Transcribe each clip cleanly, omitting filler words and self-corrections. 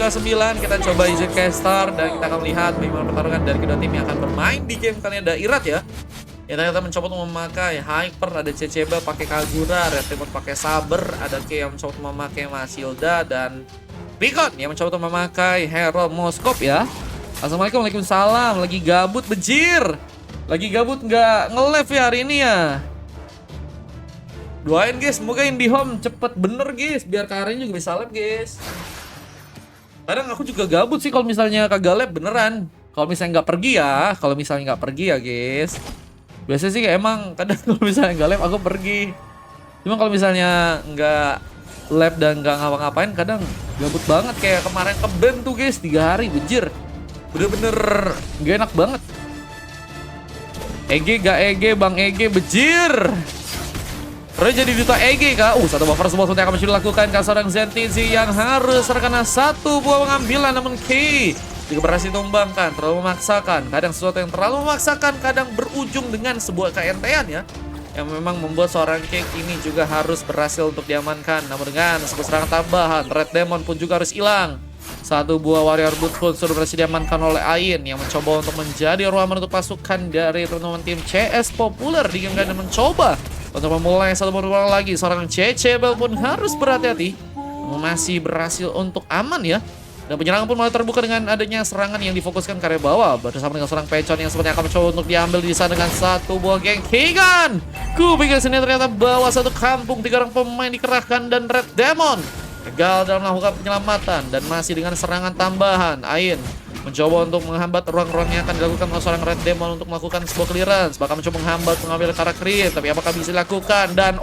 ke-9. Kita coba izin caster dan kita akan melihat bagaimana pertarungan dari kedua tim yang akan bermain di game kali ini. Ada Irat ya. Ya ternyata mencoba untuk memakai Hyper, ada Ceceba pakai Kagura, Red Demon pakai Saber, ada K yang mencoba untuk memakai Masilda, dan Picon yang mencoba untuk memakai Hero Moskop ya. Assalamualaikum, waalaikumsalam. Lagi gabut bejir. Lagi gabut nggak nge-live ya hari ini ya. Doain guys, semoga IndiHome cepet bener guys, biar Karin juga bisa live guys. Kadang aku juga gabut sih kalau misalnya kagak live beneran. Kalau misalnya nggak pergi ya, guys. Biasanya sih emang kadang kalau misalnya nggak live aku pergi. Cuma kalau misalnya nggak live dan nggak ngapa-ngapain, kadang gabut banget. Kayak kemarin ke band tuh guys, 3 hari bejir. Bener-bener gak enak banget. EG gak EG, Bang EG bejir. Roy jadi duta EG kah? Satu buffer semua yang akan dilakukan ke seorang Zentizi yang harus terkena satu buah pengambilan, namun K juga berhasil tumbangkan, terlalu memaksakan. Kadang sesuatu yang terlalu memaksakan kadang berujung dengan sebuah keentean ya, yang memang membuat seorang K ini juga harus berhasil untuk diamankan. Namun dengan sebuah serangan tambahan, Red Demon pun juga harus hilang. Satu buah Warrior Boot pun sudah berhasil diamankan oleh Ain yang mencoba untuk menjadi ruangan untuk pasukan dari teman-teman tim CS populer di game dan mencoba untuk memulai satu bola lagi. Seorang Cecebel pun harus berhati-hati, masih berhasil untuk aman ya. Dan penyerangan pun mulai terbuka dengan adanya serangan yang difokuskan ke area bawah bersama dengan seorang Pecon yang sebenarnya akan mencoba untuk diambil di sana dengan satu buah geng Kigan. Kupikir sini ternyata bawa satu kampung, 3 orang pemain dikerahkan dan Red Demon gagal dalam melakukan penyelamatan dan masih dengan serangan tambahan. Ain mencoba untuk menghambat ruang-ruang yang akan dilakukan oleh seorang Red Demon untuk melakukan sebuah clearance, bahkan mencoba menghambat pengambil karakter, tapi apakah bisa dilakukan? Dan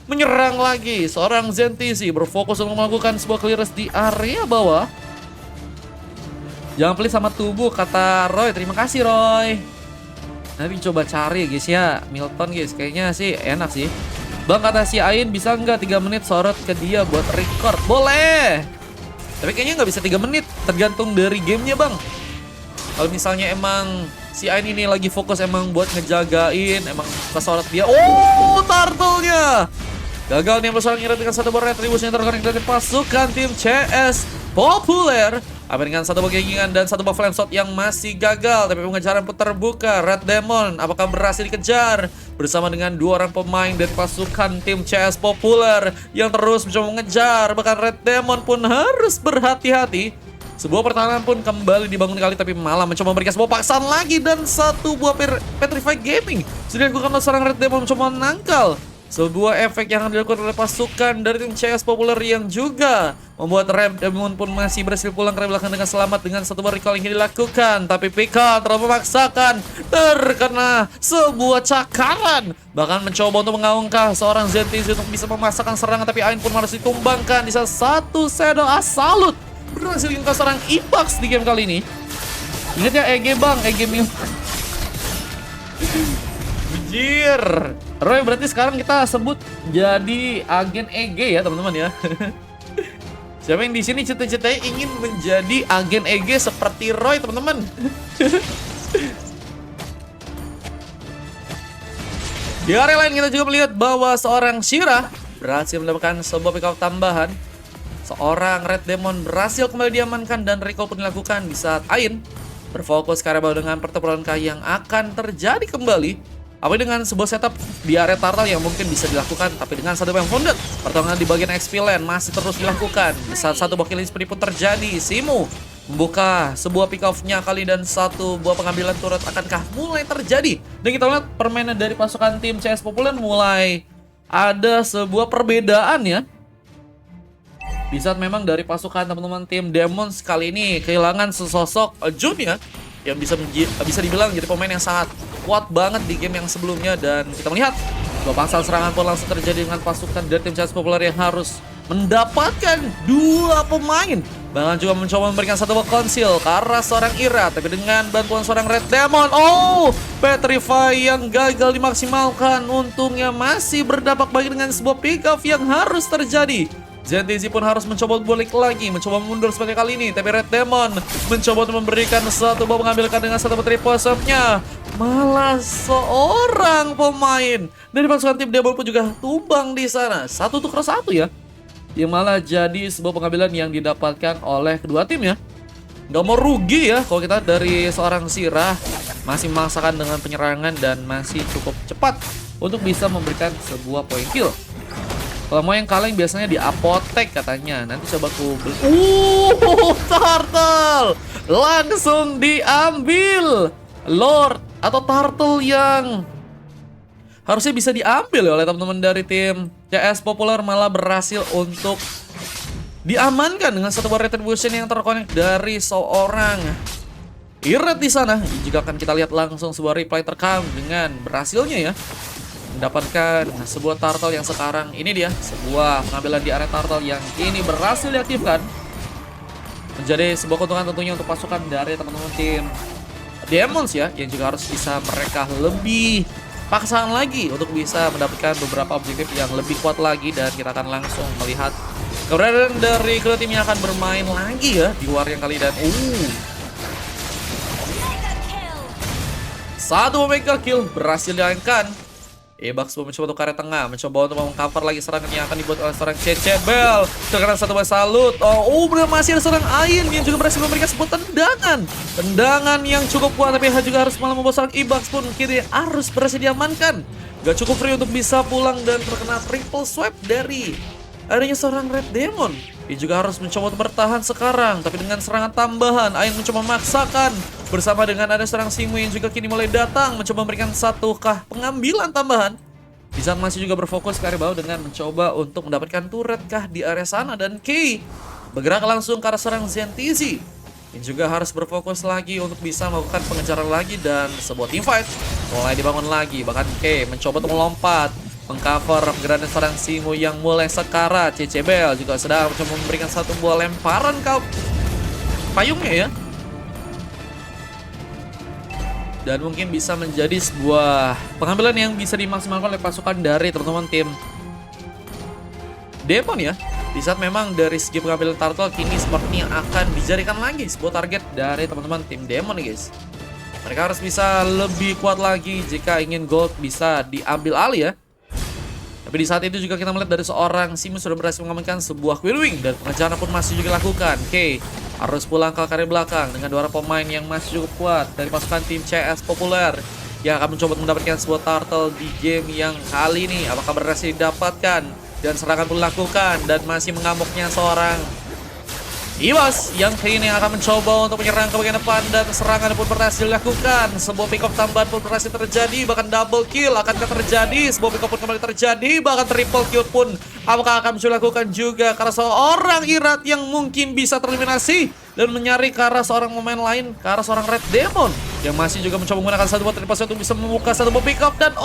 menyerang lagi seorang Zentizi berfokus untuk melakukan sebuah clearance di area bawah. Jangan pelit sama tubuh, kata Roy. Terima kasih Roy. Nanti coba cari guys ya, Milton guys, kayaknya sih enak sih. Bang, kata si Ain, bisa nggak 3 menit sorot ke dia buat record? Boleh. Tapi kayaknya nggak bisa 3 menit, tergantung dari gamenya bang. Kalau misalnya emang si Ain ini lagi fokus emang buat ngejagain, emang kesorot dia. Turtle-nya gagal nih seorang Irat dengan satu buah retribusi yang terkonek dari pasukan tim CS populer. Apa dengan satu buah gengingan dan satu buah flame shot yang masih gagal, tapi pengejaran pun terbuka. Red Demon apakah berhasil dikejar bersama dengan 2 orang pemain dari pasukan tim CS populer yang terus mencoba mengejar. Bahkan Red Demon pun harus berhati-hati. Sebuah pertahanan pun kembali dibangun kali, tapi malah mencoba memberikan sebuah paksaan lagi dan satu buah Petrify Gaming sudah dilakukan oleh seorang Red Demon mencoba menangkal sebuah efek yang dilakukan oleh pasukan dari tim CS populer yang juga membuat Red Demon pun masih berhasil pulang ke belakang dengan selamat dengan satu buah recall yang dilakukan. Tapi Pika terlalu memaksakan, terkena sebuah cakaran, bahkan mencoba untuk mengaungkah seorang Zentizi untuk bisa memasakkan serangan, tapi Ain pun harus ditumbangkan di salah satu Shadow Assault berhasil diungkap seorang Ipax di game kali ini. Ingat ya EG bang, EG Mil. Bejir. Roy, berarti sekarang kita sebut jadi agen EG ya teman-teman ya. Siapa yang di sini cita-citanya ingin menjadi agen EG seperti Roy teman-teman? Di area lain kita juga melihat bahwa seorang Shira berhasil mendapatkan sebuah pick up tambahan. Seorang Red Demon berhasil kembali diamankan dan recall pun dilakukan di saat Ain berfokus ke area bawah dengan pertempuran yang akan terjadi kembali. Apa dengan sebuah setup di area turtle yang mungkin bisa dilakukan, tapi dengan satu yang founded. Pertarungan di bagian XP lane masih terus dilakukan. Di saat satu buah killing spree pun terjadi, Simu membuka sebuah pick off-nya kali dan satu buah pengambilan turret akankah mulai terjadi. Dan kita lihat permainan dari pasukan tim CS populer mulai ada sebuah perbedaan ya. Di saat memang dari pasukan teman-teman tim Demons kali ini kehilangan sesosok Jun ya, yang bisa dibilang jadi pemain yang sangat kuat banget di game yang sebelumnya. Dan kita melihat bahwa pasal serangan pun langsung terjadi dengan pasukan dari tim CS populer yang harus mendapatkan 2 pemain, bahkan juga mencoba memberikan satu buah konsil ke arah seorang Ira, tapi dengan bantuan seorang Red Demon. Petrify yang gagal dimaksimalkan, untungnya masih berdampak bagi dengan sebuah pick off yang harus terjadi. Zentizi pun harus mencoba balik lagi, mencoba mundur seperti kali ini, tapi Red Demon mencoba untuk memberikan satu buah mengambilkan dengan satu triple shot-nya. Malah seorang pemain dari pasukan tim Demon pun juga tumbang di sana. 1-1 ya. yang malah jadi sebuah pengambilan yang didapatkan oleh kedua tim ya. Nggak mau rugi ya kalau kita dari seorang Sirah masih memaksakan dengan penyerangan dan masih cukup cepat untuk bisa memberikan sebuah poin kill. Kalau mau yang kaleng biasanya di apotek katanya. Nanti coba ku beli. Turtle langsung diambil. Lord atau Turtle yang harusnya bisa diambil oleh teman-teman dari tim CS Populer malah berhasil untuk diamankan dengan satu buah retribution yang terkonek dari seorang Irat di sana. Jika akan kita lihat langsung sebuah replay terekam dengan berhasilnya ya mendapatkan sebuah turtle yang sekarang ini dia sebuah pengambilan di area turtle yang ini berhasil diaktifkan, menjadi sebuah keuntungan tentunya untuk pasukan dari teman-teman tim Demons ya, yang juga harus bisa mereka lebih paksaan lagi untuk bisa mendapatkan beberapa objektif yang lebih kuat lagi. Dan kita akan langsung melihat keberadaan dari kedua tim yang akan bermain lagi ya di war yang kali. Dan satu mega kill berhasil diangkat. Ebax mencoba untuk area tengah, mencoba untuk mengcover lagi serangan yang akan dibuat oleh seorang Cecebel. Terkena satu buah salut. Masih ada seorang Ain yang juga berhasil memberikan sebuah tendangan yang cukup kuat, tapi juga harus malah membawa seorang Ebax pun kiri harus berhasil diamankan. Gak cukup free untuk bisa pulang dan terkena triple swipe dari adanya seorang Red Demon. Dia juga harus mencoba untuk bertahan sekarang, tapi dengan serangan tambahan Ain mencoba memaksakan bersama dengan ada seorang Singmu yang juga kini mulai datang mencoba memberikan satukah pengambilan tambahan. Di saat masih juga berfokus ke area bawah dengan mencoba untuk mendapatkan turret kah di area sana. Dan Kay bergerak langsung ke arah seorang Zentizi yang juga harus berfokus lagi untuk bisa melakukan pengejaran lagi. Dan sebuah teamfight mulai dibangun lagi. Bahkan Kay mencoba untuk melompat mengcover gerakan seorang Singmu yang mulai sekarat. Cecebel juga sedang mencoba memberikan satu buah lemparan ke payungnya ya. Dan mungkin bisa menjadi sebuah pengambilan yang bisa dimaksimalkan oleh pasukan dari teman-teman tim Demon ya. Di saat memang dari segi pengambilan turtle kini sepertinya akan dijadikan lagi sebuah target dari teman-teman tim Demon guys. Mereka harus bisa lebih kuat lagi jika ingin gold bisa diambil alih ya. Tapi di saat itu juga kita melihat dari seorang Simu sudah berhasil mengamankan sebuah Queen Wing. Dan pengejaran pun masih juga dilakukan. Oke, harus pulang ke kari belakang dengan dua pemain yang masih cukup kuat dari pasukan tim CS Populer yang akan mencoba mendapatkan sebuah turtle di game yang kali ini. Apakah berhasil didapatkan? Dan serangan pun dilakukan dan masih mengamuknya seorang Ibas yang kali ini akan mencoba untuk menyerang ke bagian depan. Dan serangan pun berhasil dilakukan. Sebuah pick up tambahan pun berhasil terjadi. Bahkan double kill akankah terjadi. Sebuah pick up pun kembali terjadi. Bahkan triple kill pun apakah akan bisa dilakukan juga. Karena seorang Irat yang mungkin bisa tereliminasi. Dan menyari ke arah seorang pemain lain. Ke arah seorang Red Demon yang masih juga mencoba menggunakan satu buah triple untuk bisa membuka satu buah pick up. Dan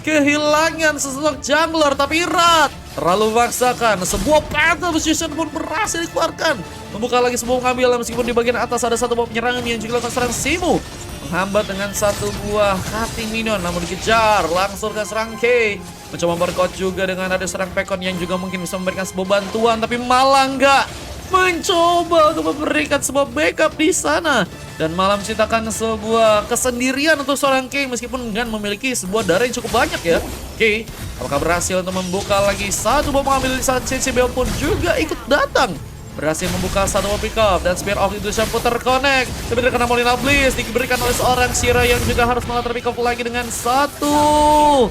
kehilangan sesosok jungler. Tapi Irat terlalu memaksakan. Sebuah battle position pun berhasil dikeluarkan. Membuka lagi sebuah pengambilan meskipun di bagian atas ada satu buah penyerangan yang juga dilakukan serang Simu. Menghambat dengan satu buah cutting minion namun dikejar. Langsung ke serang K. Mencoba berkot juga dengan ada serang Pekon yang juga mungkin bisa memberikan sebuah bantuan. Tapi malah nggak mencoba untuk memberikan sebuah backup di sana. Dan malah menciptakan sebuah kesendirian untuk seorang K meskipun Gan memiliki sebuah darah yang cukup banyak ya. K apakah berhasil untuk membuka lagi satu bom mengambil di saat CCBO pun juga ikut datang. Berhasil membuka satu bom pick up dan Spear of Illusion pun terkonek. Tapi terkena Molina Bliss diberikan oleh seorang Shira yang juga harus malah terpick up lagi dengan satu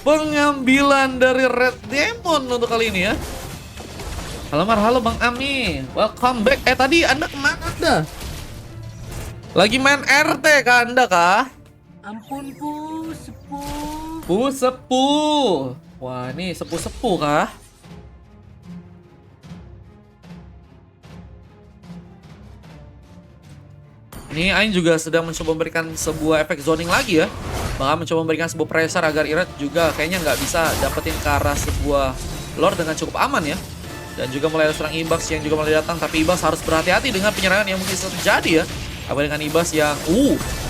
pengambilan dari Red Demon untuk kali ini ya. Halo Bang Ami, welcome back. Tadi Anda kemana Anda? Lagi main RT kah Anda kah? Ampun sepuh. Sepuh. Wah ini sepuh kah? Ini Ain juga sedang mencoba memberikan sebuah efek zoning lagi ya. Bahkan mencoba memberikan sebuah pressure agar Irat juga kayaknya nggak bisa dapetin ke arah sebuah Lord dengan cukup aman ya. Dan juga mulai ada seorang Ibas yang juga mulai datang. Tapi Ibas harus berhati-hati dengan penyerangan yang mungkin terjadi ya. Apa dengan Ibas yang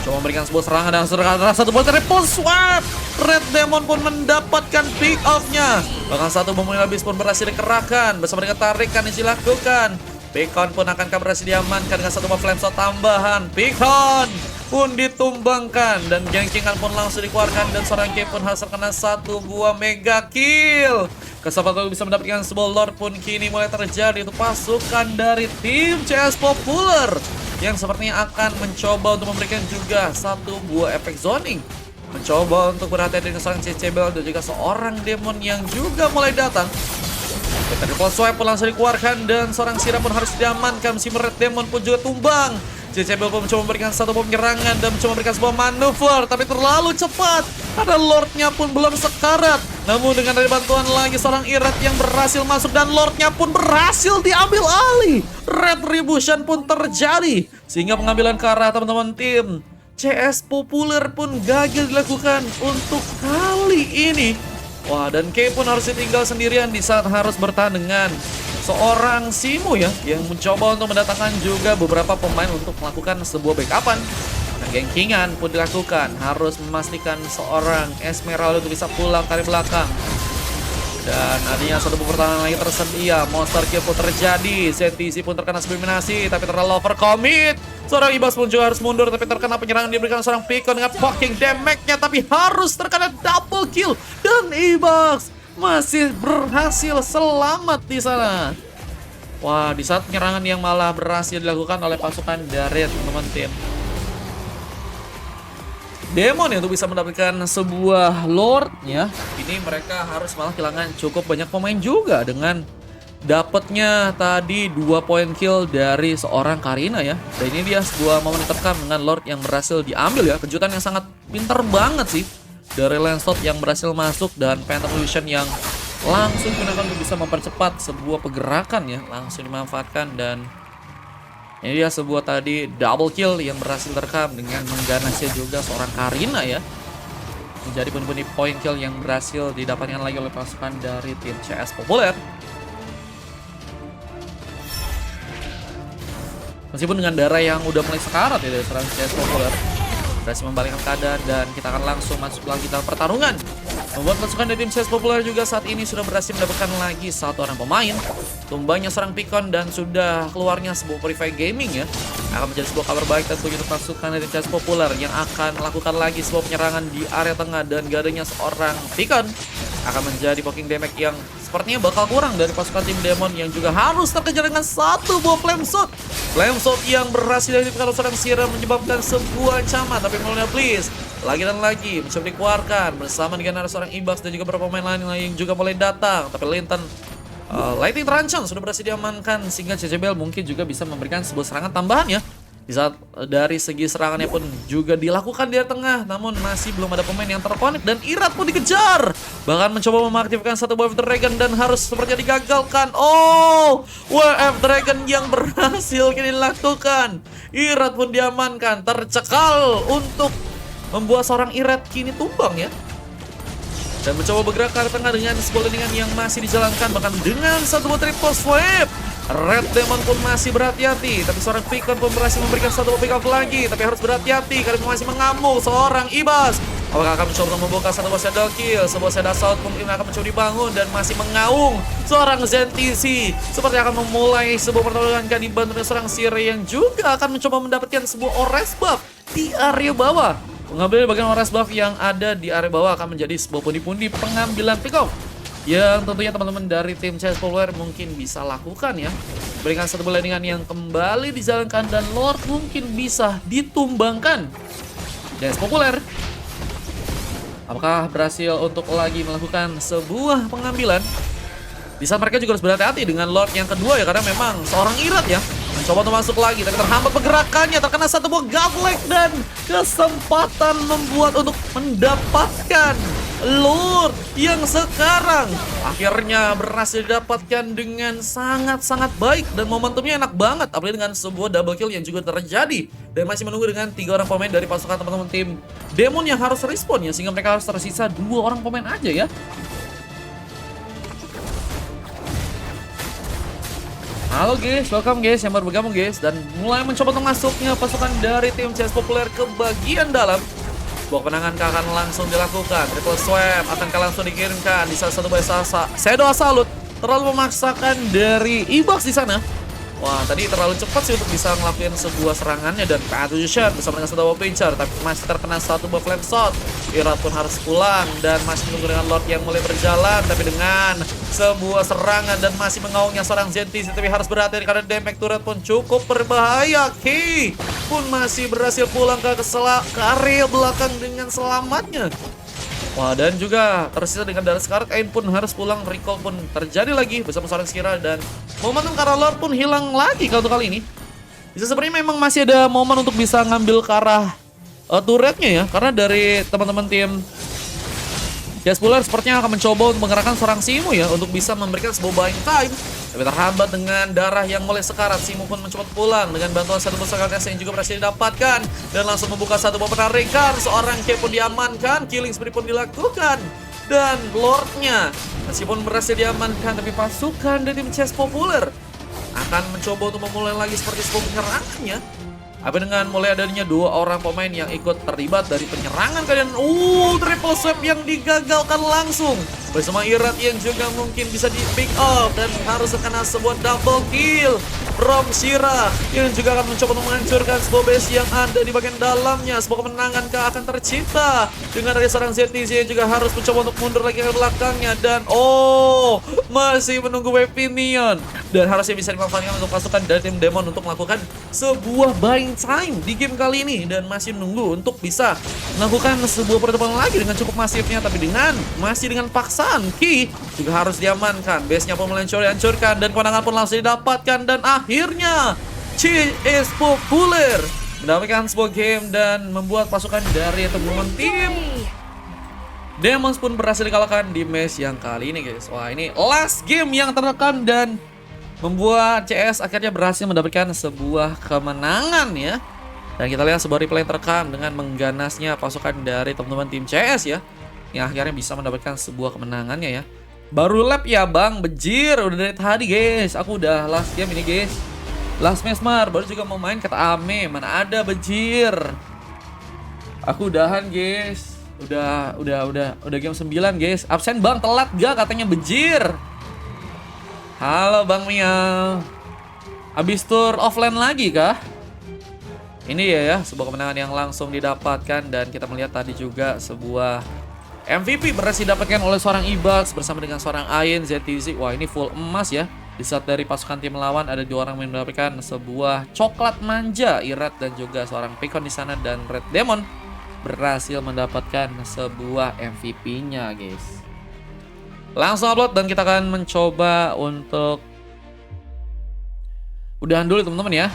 coba memberikan sebuah serangan dan satu buat triple swap. Red Demon pun mendapatkan pick off-nya. Bahkan satu bom habis pun berhasil dikerahkan bersama dengan tarikan yang dilakukan. Pekon pun akankah berhasil diamankan dengan satu buah flame shot tambahan. Pekon pun ditumbangkan dan gengkingan pun langsung dikeluarkan dan seorang K pun harus terkena satu buah mega kill. Kesempatan bisa mendapatkan sebuah Lord pun kini mulai terjadi untuk pasukan dari tim CS Populer yang sepertinya akan mencoba untuk memberikan juga satu buah efek zoning. Mencoba untuk berhati-hati dengan seorang CCBL dan juga seorang demon yang juga mulai datang. Triple swipe pun langsung dikeluarkan dan seorang Sira pun harus diamankan. Si Red Demon pun juga tumbang. CCBL pun mencoba memberikan satu penyerangan dan mencoba memberikan sebuah manuver, tapi terlalu cepat karena Lordnya pun belum sekarat. Namun dengan ada bantuan lagi seorang Irat yang berhasil masuk dan Lordnya pun berhasil diambil alih. Retribution pun terjadi sehingga pengambilan ke arah teman-teman tim CS Populer pun gagal dilakukan untuk kali ini. Wah, dan K pun harus ditinggal sendirian di saat harus bertahan dengan seorang Simo ya, yang mencoba untuk mendatangkan juga beberapa pemain untuk melakukan sebuah backupan. Nah, gengkingan pun dilakukan, harus memastikan seorang Esmeralda itu bisa pulang dari belakang. Dan adanya satu pertahanan lagi tersedia. Monster kill pun terjadi. ZTC pun terkena sublimasi, tapi terlalu overcommit. Seorang Ibas pun juga harus mundur, tapi terkena penyerangan diberikan seorang Pico dengan fucking damage-nya, tapi harus terkena double kill. Dan Ibas masih berhasil selamat di sana. Wah, di saat penyerangan yang malah berhasil dilakukan oleh pasukan dari teman-teman tim Demon ya, untuk bisa mendapatkan sebuah Lordnya, ini mereka harus malah kehilangan cukup banyak pemain juga dengan dapatnya tadi 2 poin kill dari seorang Karina ya. Dan ini dia sebuah momen yang terekam dengan Lord yang berhasil diambil ya. Kejutan yang sangat pinter banget sih dari Lancelot yang berhasil masuk dan Phantom Illusion yang langsung digunakan untuk bisa mempercepat sebuah pergerakan ya. Langsung dimanfaatkan dan ini dia sebuah tadi double kill yang berhasil terekam dengan mengganasnya juga seorang Karina ya. Menjadi pundi-pundi poin kill yang berhasil didapatkan lagi oleh pasukan dari tim CS Populer. Meskipun dengan darah yang udah mulai sekarat ya dari seorang CS Populer, berhasil membalikkan keadaan dan kita akan langsung masuk lagi dalam pertarungan. Membuat pasukan dari tim CS Populer juga saat ini sudah berhasil mendapatkan lagi satu orang pemain. Tumbangnya seorang Pikon dan sudah keluarnya sebuah Purify Gaming ya. Akan menjadi sebuah kabar baik tentu untuk pasukan dari CS Populer yang akan melakukan lagi sebuah penyerangan di area tengah dan gak adanya seorang Pikon akan menjadi poking damage yang sepertinya bakal kurang dari pasukan tim Demon yang juga harus terkejar dengan satu buah Flame Shot. Flame Shot yang berhasil diaktifkan oleh seorang Sira menyebabkan sebuah ancaman, tapi Molina please lagi dan lagi mencoba dikeluarkan bersama dengan ada seorang Ibas dan juga beberapa pemain lain yang juga mulai datang, tapi Linton Lightning terancam sudah berhasil diamankan sehingga CCBL mungkin juga bisa memberikan sebuah serangan tambahan ya. Di saat dari segi serangannya pun juga dilakukan di tengah, namun masih belum ada pemain yang terkonek dan Irat pun dikejar. Bahkan mencoba mengaktifkan satu WF Dragon dan harus sepertinya digagalkan. Oh, WF Dragon yang berhasil kini dilakukan. Irat pun diamankan, tercekal untuk membuat seorang Irat kini tumbang ya. Dan mencoba bergerak ke arah tengah dengan sebuah landingan yang masih dijalankan, bahkan dengan satu buah triple swipe. Red Demon pun masih berhati-hati, tapi seorang Pikon pun berhasil memberikan satu pick off lagi, tapi harus berhati-hati karena masih mengamuk seorang Ibas. Apakah akan mencoba membuka satu buah shadow kill, sebuah shadow assault mungkin akan mencoba dibangun dan masih mengaung seorang ZTC. Seperti akan memulai sebuah pertarungan kan dibantu dengan seorang Sire yang juga akan mencoba mendapatkan sebuah Ores buff di area bawah. Mengambil bagian Ores buff yang ada di area bawah akan menjadi sebuah pundi-pundi pengambilan pick off yang tentunya teman-teman dari tim CS Populer mungkin bisa lakukan ya. Berikan satu landingan yang kembali dijalankan dan Lord mungkin bisa ditumbangkan. CS Populer apakah berhasil untuk lagi melakukan sebuah pengambilan? Di saat mereka juga harus berhati-hati dengan Lord yang kedua ya, karena memang seorang Irat ya mencoba untuk masuk lagi, tapi terhambat pergerakannya, terkena satu buah godlike dan kesempatan membuat untuk mendapatkan Lord yang sekarang akhirnya berhasil didapatkan dengan sangat-sangat baik dan momentumnya enak banget, apalagi dengan sebuah double kill yang juga terjadi dan masih menunggu dengan 3 orang pemain dari pasukan teman-teman tim Demon yang harus respon ya, sehingga mereka harus tersisa 2 orang pemain aja ya. Halo guys, welcome guys yang baru bergabung guys, dan mulai mencoba untuk masuknya pasukan dari tim CS Populer ke bagian dalam. Sebuah penangan akan langsung dilakukan, triple swap akan langsung dikirimkan di salah satu bahasa Shadow Assault terlalu memaksakan dari Ibox di sana. Wah, tadi terlalu cepat sih untuk bisa ngelakuin sebuah serangannya dan Patrician bersama dengan satu Pincher, tapi masih terkena satu buff flame shot. Irat pun harus pulang dan masih menunggu dengan Lord yang mulai berjalan, tapi dengan sebuah serangan dan masih mengaungnya seorang Zentizi, tapi harus berhati-hati karena damage turret pun cukup berbahaya. Ki pun masih berhasil pulang ke area belakang dengan selamatnya. Wah, dan juga tersisa dengan darah sekarat, Ain pun harus pulang, recall pun terjadi lagi bersama seorang Skira, dan momentum Kara Lord pun hilang lagi kalau untuk kali ini. Bisa sebenarnya memang masih ada momen untuk bisa ngambil ke arah turretnya ya, karena dari teman-teman tim Jaspuler sepertinya akan mencoba untuk menggerakkan seorang Simu ya, untuk bisa memberikan sebuah buying time. Tapi terhambat dengan darah yang mulai sekarat, Simu pun mencoba pulang dengan bantuan satu besar yang juga berhasil didapatkan. Dan langsung membuka satu buah penarikan, seorang K pun diamankan, killing spree pun dilakukan. Dan Lordnya meskipun berhasil diamankan, tapi pasukan dari tim CS Populer akan mencoba untuk memulai lagi seperti sebuah penyerangannya. Tapi dengan mulai adanya dua orang pemain yang ikut terlibat dari penyerangan kalian, triple sweep yang digagalkan langsung bersama Irat yang juga mungkin bisa di pick up dan harus terkena sebuah double kill from Shira yang juga akan mencoba menghancurkan sebuah base yang ada di bagian dalamnya. Sebuah kemenangan akan tercipta dengan dari seorang Zetizi yang juga harus mencoba untuk mundur lagi ke belakangnya, dan masih menunggu wave minion dan harusnya bisa dimanfaatkan untuk pasukan dari tim Demon untuk melakukan sebuah buying time di game kali ini, dan masih menunggu untuk bisa melakukan sebuah pertemuan lagi dengan cukup masifnya. Tapi masih dengan paksaan Ki juga harus diamankan, base-nya pun dihancurkan dan kemenangan pun langsung didapatkan, dan akhirnya CS Populer mendapatkan sebuah game dan membuat pasukan dari teman-teman tim Demons pun berhasil dikalahkan di match yang kali ini guys. Wah, ini last game yang terekam dan membuat CS akhirnya berhasil mendapatkan sebuah kemenangan ya. Dan kita lihat sebuah replay yang terekam dengan mengganasnya pasukan dari teman-teman tim CS ya, yang akhirnya bisa mendapatkan sebuah kemenangannya ya. Baru lap ya bang, bejir udah dari tadi guys. Aku udah last game ini guys, last mesmar, baru juga mau main kata Ame, mana ada bejir. Aku udahan guys. Udah game 9 guys. Absen bang, telat gak katanya bejir. Halo Bang Miao. Abis tur offline lagi kah? Ini ya sebuah kemenangan yang langsung didapatkan, dan kita melihat tadi juga sebuah MVP berhasil didapatkan oleh seorang Ibax bersama dengan seorang Ain ZTZ. Wah, ini full emas ya. Di saat dari pasukan tim lawan ada 2 orang yang mendapatkan sebuah coklat manja, Irat dan juga seorang Pekon di sana, dan Red Demon berhasil mendapatkan sebuah MVP-nya guys. Langsung upload dan kita akan mencoba untuk udahan dulu teman-teman ya.